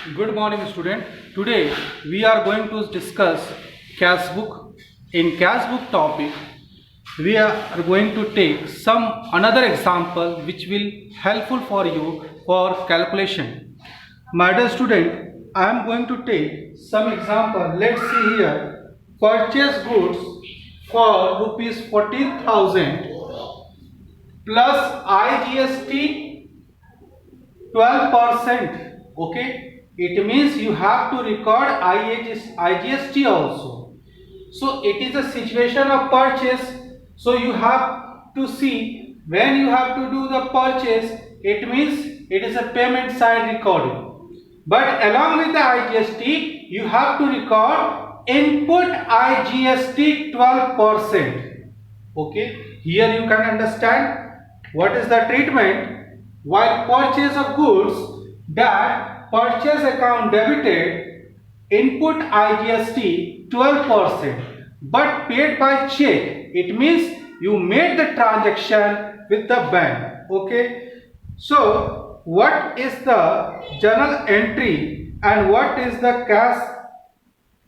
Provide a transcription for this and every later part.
Good morning, student. Today we are going to discuss cash book. In cash book topic, we are going to take some another example which will helpful for you for calculation. My dear student, I am going to take some example. Let's see here. Purchase goods for rupees 14,000 plus IGST 12%. Okay, it means you have to record IGST also. So it is a situation of purchase. So you have to see when you have to do the purchase, it means it is a payment side recording. But along with the IGST, you have to record input IGST 12%. Okay, here you can understand what is the treatment. While purchase of goods, that purchase account debited input IGST 12%, but paid by check. It means you made the transaction with the bank. Okay, so what is the journal entry and what is the cash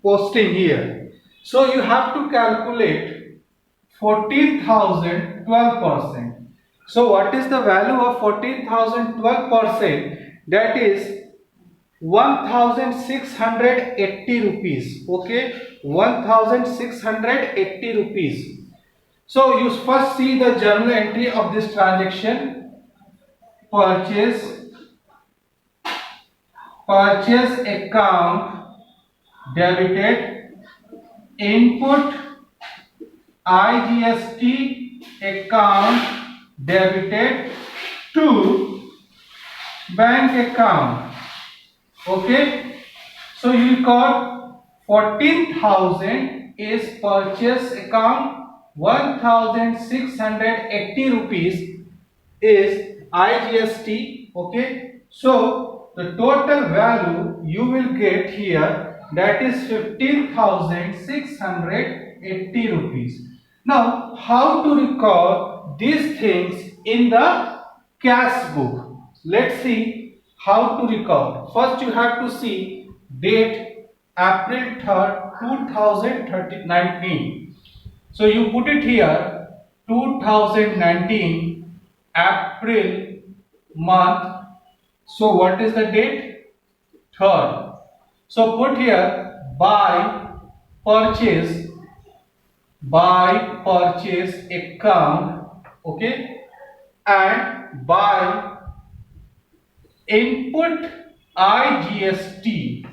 posting here? So you have to calculate 14,000 12%. So what is the value of 14,000 12%? That is 1,680 rupees. Okay, 1,680 rupees. So you first see the journal entry of this transaction. Purchase account debited input IGST account debited to bank account. Okay, so you record 14,000 is purchase account, 1,680 rupees is IGST. Okay, so the total value you will get here, that is 15,680 rupees. Now, how to record these things in the cash book? Let's see how to record. First, you have to see date April 3rd, 2019. So you put it here 2019 April month. So what is the date? 3rd. So put here by purchase account. Okay, and by input IGST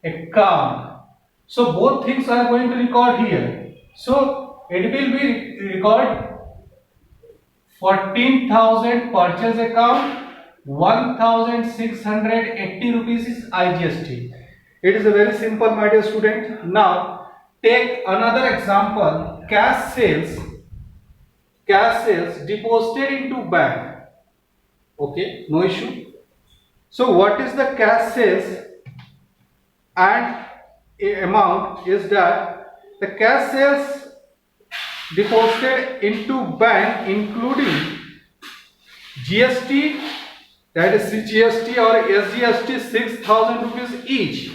account. So both things are going to record here. So it will be record 14,000 purchase account, 1,680 rupees is IGST. It is a very simple, my dear student. Now take another example. Cash sales deposited into bank. Okay, no issue. So what is the cash sales and amount is that the cash sales deposited into bank including GST, that is GST or SGST, 6,000 rupees each.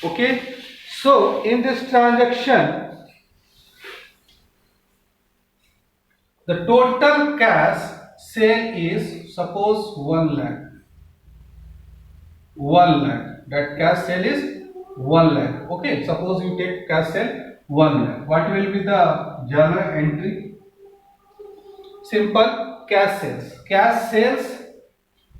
Okay, so in this transaction the total cash sale is, suppose 1 lakh. 1 lakh. That cash sale is 1 lakh. Okay, suppose you take cash sale 1 lakh. What will be the journal entry? Simple, cash sales. Cash sales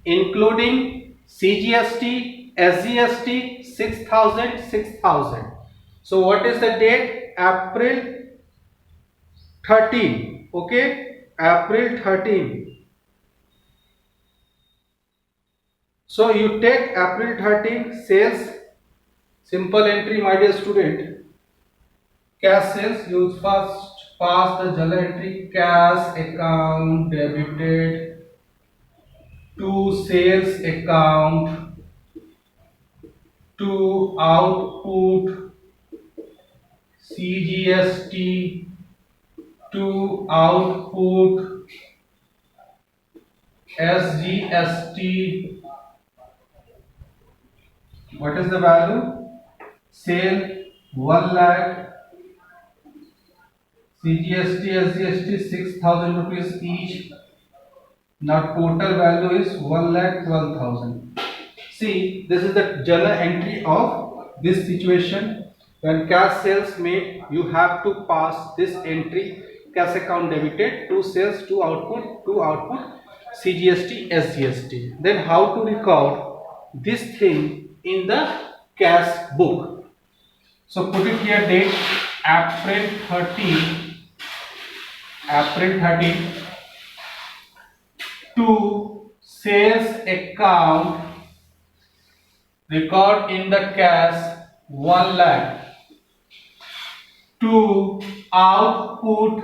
including CGST, SGST, 6,000. So what is the date? April 13. Okay, April 13. So you take April 13 sales, simple entry, my dear student. Cash sales, you first pass the journal entry. Cash account debited to sales account to output CGST to output SGST. What is the value? Sale 1 lakh. CGST, SGST 6,000 rupees each. Now total value is 1,12,000. See, this is the journal entry of this situation. When cash sales made, you have to pass this entry: cash account debited, to sales, to output, CGST, SGST. Then how to record this thing in the cash book? So put it here, date April 30, to sales account, record in the cash 1 lakh, to output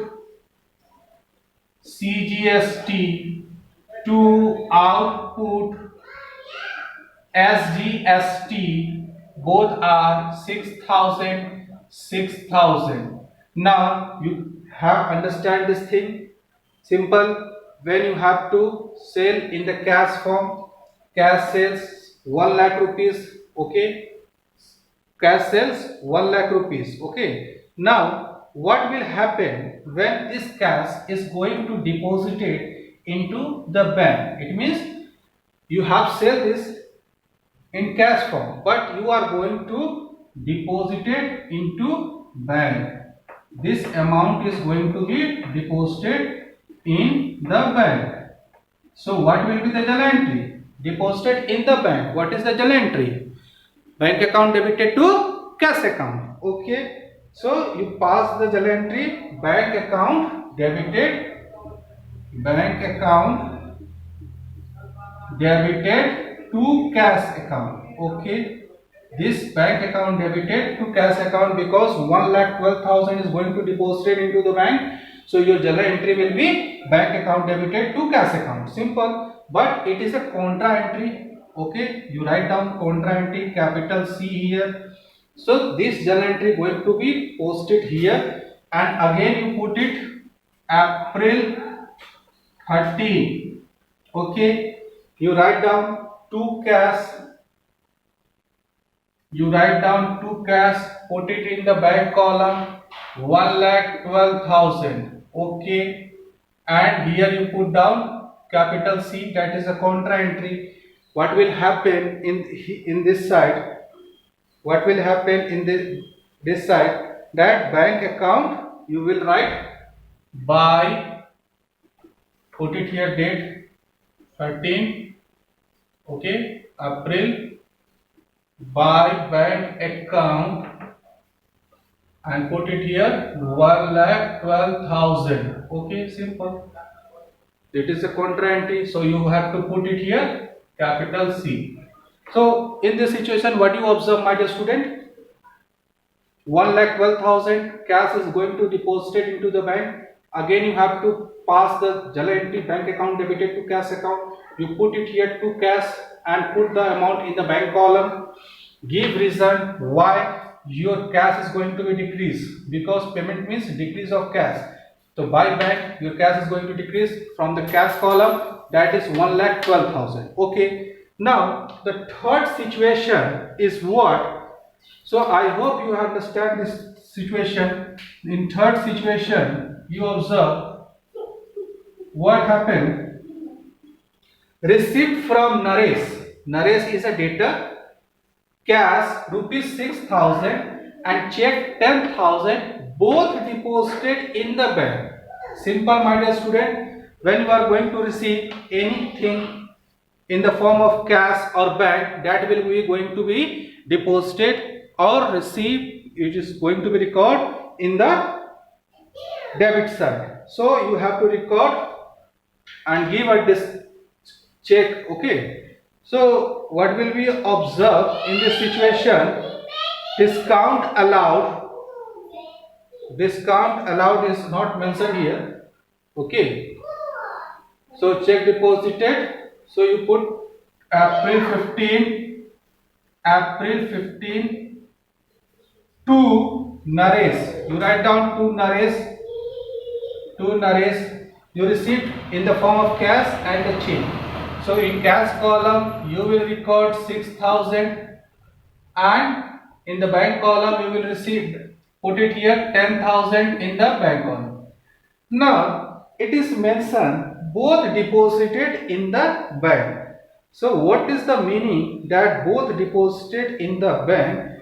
CGST, to output SGST, both are 6,000. Now you have understand this thing. Simple. When you have to sell in the cash form, cash sales 1 lakh rupees. Okay, cash sales 1 lakh rupees. Okay. Now what will happen when this cash is going to deposit it into the bank? It means you have sell this in cash form, but you are going to deposit it into bank. This amount is going to be deposited in the bank. So what will be the journal entry? Deposited in the bank. What is the journal entry? Bank account debited to cash account. Okay. So you pass the journal entry: bank account debited to cash account. Okay, this bank account debited to cash account, because 1,12,000 is going to deposited into the bank. So your journal entry will be bank account debited to cash account. Simple, but it is a contra entry. Okay, you write down contra entry, capital C here. So this journal entry going to be posted here, and again you put it April 13. Okay, you write down to cash, put it in the bank column 1,12,000. Okay, and here you put down capital C, that is a contra entry. What will happen in this side? What will happen in this side? That bank account you will write by, put it here, date 13. Okay, April, by bank account, and put it here 1,12,000. Okay, simple. It is a contra entry, so you have to put it here capital C. So in this situation, what you observe, my dear student? 1,12,000 cash is going to deposit into the bank. Again you have to pass the journal entry: bank account debited to cash account. You put it here to cash and put the amount in the bank column. Give reason why your cash is going to be decreased, because payment means decrease of cash. So by bank your cash is going to decrease from the cash column, that is 1,12,000. Okay. Now the third situation is what? So I hope you understand this situation. In third situation, you observe what happened. Receipt from Naresh. Naresh is a debtor. Cash rupees 6,000 and check 10,000, both deposited in the bank. Simple, my dear student. When you are going to receive anything in the form of cash or bank, that will be going to be deposited or received. It is going to be recorded in the debit side. So you have to record and give a this check. Okay. So what will we observe in this situation? Discount allowed is not mentioned here. Okay. So check deposited. So you put April 15 to Naresh. You write down to Naresh. you received in the form of cash and the check. So in cash column you will record 6,000, and in the bank column you will receive, put it here, 10,000 in the bank column. Now it is mentioned both deposited in the bank. So what is the meaning that both deposited in the bank?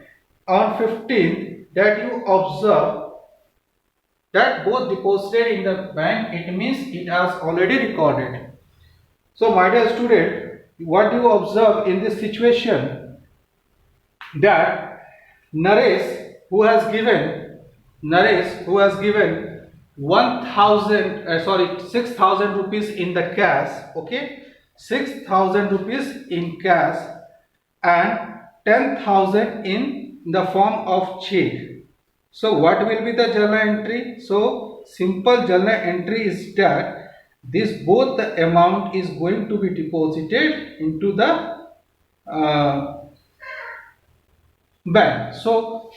On 15th, that you observe that both deposited in the bank, it means it has already recorded. So my dear student, what you observe in this situation, that Naresh who has given 6,000 rupees in the cash, okay, 6,000 rupees in cash and 10,000 in the form of check. So what will be the journal entry? So simple journal entry is that this both the amount is going to be deposited into the bank. So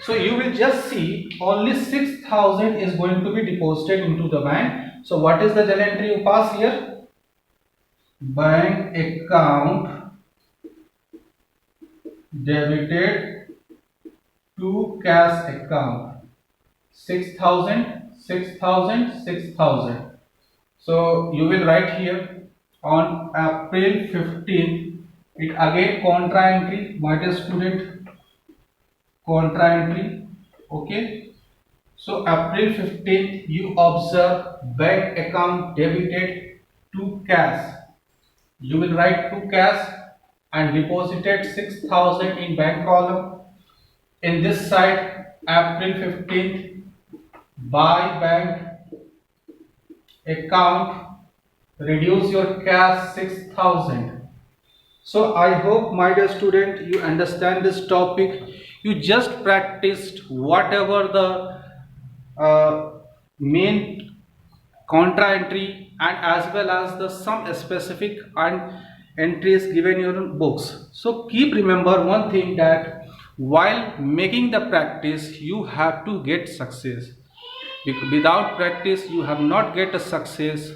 you will just see only 6,000 is going to be deposited into the bank. So what is the journal entry you pass here? Bank account debited to cash account, 6,000, 6,000, 6,000. So you will write here on April 15th, it again contra entry, my dear student, contra entry, okay. So April 15th you observe bank account debited to cash. You will write to cash and deposited 6,000 in bank column. In this side, April 15th, by bank account, reduce your cash 6,000. So I hope my dear student you understand this topic. You just practiced whatever the main contra entry and as well as the some specific and entries given in your books. So keep remember one thing, that while making the practice you have to get success. Without practice you have not get a success.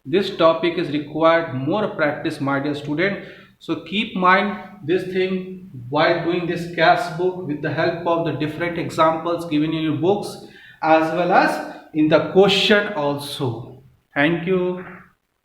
This topic is required more practice, my dear student. So keep mind this thing while doing this cash book with the help of the different examples given in your books as well as in the question also. Thank you.